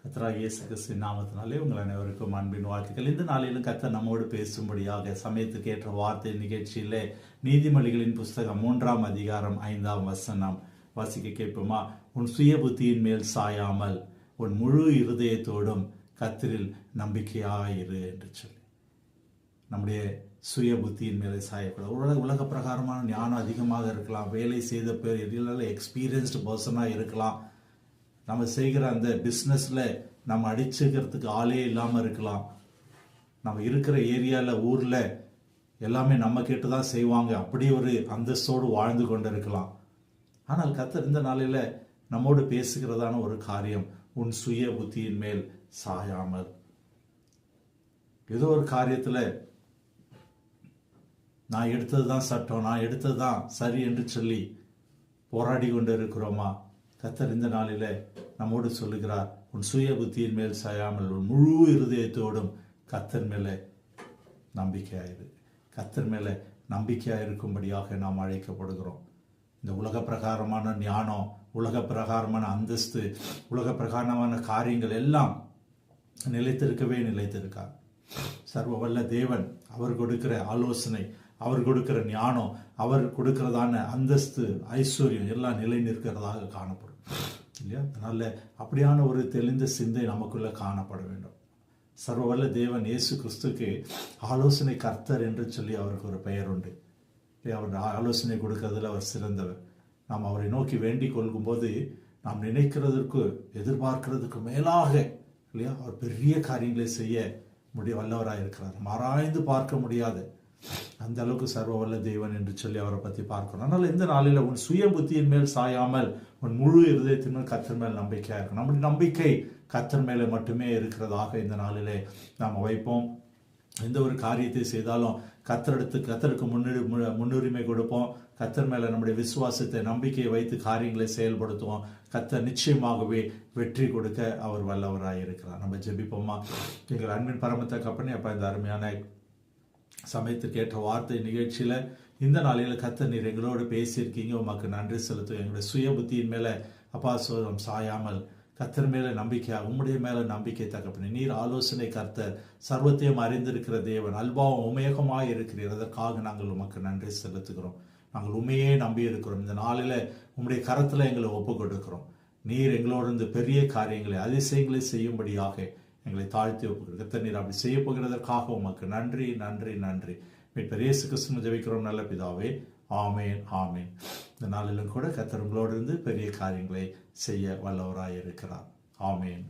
கர்த்தராகிய இயேசு கிறிஸ்துவின் நாமத்தினாலே உங்கள் அனைவருக்கும் அன்பின் வாழ்த்துக்கள். இந்த நாளிலும் கர்த்தர் நம்மோடு பேசும்படியாக சமயத்துக்கு ஏற்ற வார்த்தை நிகழ்ச்சியிலே நீதிமொழிகளின் புஸ்தகம் 3ஆம் அதிகாரம் 5ஆம் வசனம் வாசிக்க கேட்போமா? உன் சுய புத்தியின் மேல் சாயாமல் உன் முழு இருதயத்தோடும் கர்த்தரில் நம்பிக்கையாயிரு என்று சொல்லி, நம்முடைய சுய புத்தியின் மேலே சாயக்கூடாது. உலக பிரகாரமான ஞானம் அதிகமாக இருக்கலாம், வேலை செய்த பேர் எல்லாம் எக்ஸ்பீரியன்ஸ்டு பர்சனாக இருக்கலாம், நம்ம செய்கிற அந்த பிஸ்னஸில் நம்ம அடிச்சுக்கிறதுக்கு ஆளே இல்லாமல் இருக்கலாம், நம்ம இருக்கிற ஏரியாவில் ஊரில் எல்லாமே நம்ம கேட்டு தான் செய்வாங்க, அப்படி ஒரு அந்தஸ்தோடு வாழ்ந்து கொண்டு இருக்கலாம். ஆனால் கர்த்தர் இந்த நாளில் நம்மோடு பேசுகிறதான ஒரு காரியம், உன் சுய புத்தியின் மேல் சாயாமல். ஏதோ ஒரு காரியத்தில் நான் எடுத்தது தான் சட்டம், நான் எடுத்தது தான் சரி என்று சொல்லி போராடி கொண்டு இருக்கிறோமா? கர்த்தர் இந்த நாளில் நம்மோடு சொல்லுகிறார், உன் சுய புத்தியின் மேல் சாயாமல் உன் முழு இருதயத்தோடும் கர்த்தர் மேலே நம்பிக்கையாயிரு. கர்த்தர் மேலே நம்பிக்கையாக இருக்கும்படியாக நாம் அழைக்கப்படுகிறோம். இந்த உலக பிரகாரமான ஞானம், உலக பிரகாரமான அந்தஸ்து, உலக பிரகாரமான காரியங்கள் எல்லாம் நிலைத்திருக்கவே நிலைத்திருக்கார். சர்வ வல்ல தேவன் அவர் கொடுக்கிற ஆலோசனை, அவர் கொடுக்கிற ஞானம், அவர் கொடுக்கிறதான அந்தஸ்து, ஐஸ்வர்யம் எல்லாம் நிலை நிற்கிறதாக காணப்படும் இல்லையா? அதனால அப்படியான ஒரு தெளிந்த சிந்தை நமக்குள்ள காணப்பட வேண்டும். சர்வவல்ல தேவன் இயேசு கிறிஸ்துக்கு ஆலோசனை கர்த்தர் என்று சொல்லி அவருக்கு ஒரு பெயர் உண்டு. அவர் ஆலோசனை கொடுக்கறதுல அவர் சிறந்தவர். நாம் அவரை நோக்கி வேண்டிக் கொள்ளும்போது நாம் நினைக்கிறதுக்கு எதிர்பார்க்கிறதுக்கு மேலாக இல்லையா அவர் பெரிய காரியங்களை செய்ய வல்லவராக இருக்கிறார். ஆராய்ந்து பார்க்க முடியாது அந்த அளவுக்கு சர்வ வல்ல தேவன் என்று சொல்லி அவரை பற்றி பார்க்கணும். அதனால இந்த நாளில் உன் சுய புத்தியின் மேல் சாயாமல் உன் முழு இருதயத்தின் மேல் கர்த்தர் மேல் நம்பிக்கையாக இருக்கும். நம்முடைய நம்பிக்கை கர்த்தர் மேலே மட்டுமே இருக்கிறதாக இந்த நாளிலே நாம் வைப்போம். எந்த ஒரு காரியத்தை செய்தாலும் கர்த்தருக்கு முன்னுரிமை கொடுப்போம். கர்த்தர் மேலே நம்முடைய விசுவாசத்தை, நம்பிக்கையை வைத்து காரியங்களை செயல்படுத்துவோம். கர்த்தர் நிச்சயமாகவே வெற்றி கொடுக்க அவர் வல்லவராக இருக்கிறார். நம்ம ஜெபிப்போமா? எங்கள் அன்பின் பரமத்த கப்பனே, அப்போ இந்த அருமையான சமயத்துக்கு ஏற்ற வார்த்தை நிகழ்ச்சியில் இந்த நாளில் கர்த்தர் நீர் எங்களோடு பேசியிருக்கீங்க. உமக்கு நன்றி செலுத்தும். எங்களுடைய சுய புத்தியின் மேலே அப்பா சோதம் சாயாமல் கர்த்தர் மேலே நம்பிக்கையாக, உம்முடைய மேலே நம்பிக்கை தகப்பனே. நீர் ஆலோசனை கர்த்தர், சர்வத்தையும் அறிந்திருக்கிற தேவன், அல்பாவும் உமேகமாக இருக்கிறீர். அதற்காக நாங்கள் உமக்கு நன்றி செலுத்துகிறோம். நாங்கள் உண்மையே நம்பி இருக்கிறோம். இந்த நாளில் உம்முடைய கரத்தில் எங்களை ஒப்பு கொடுக்கிறோம். நீர் எங்களோடு இந்த பெரிய காரியங்களை, அதிசயங்களை செய்யும்படியாக எங்களை தாழ்த்தி ஒப்புக்கிறோம். கர்த்தர் நீர் அப்படி செய்ய போகிறதற்காக உமக்கு நன்றி நன்றி நன்றி. மீட்பர் இயேசு கிறிஸ்துவின் ஜெபிக்கிறோம் நல்ல பிதாவே, ஆமேன் ஆமேன். இந்த நாளிலும் கூட கர்த்தர் உங்களோடு இருந்து பெரிய காரியங்களை செய்ய வல்லவராய் இருக்கிறார். ஆமேன்.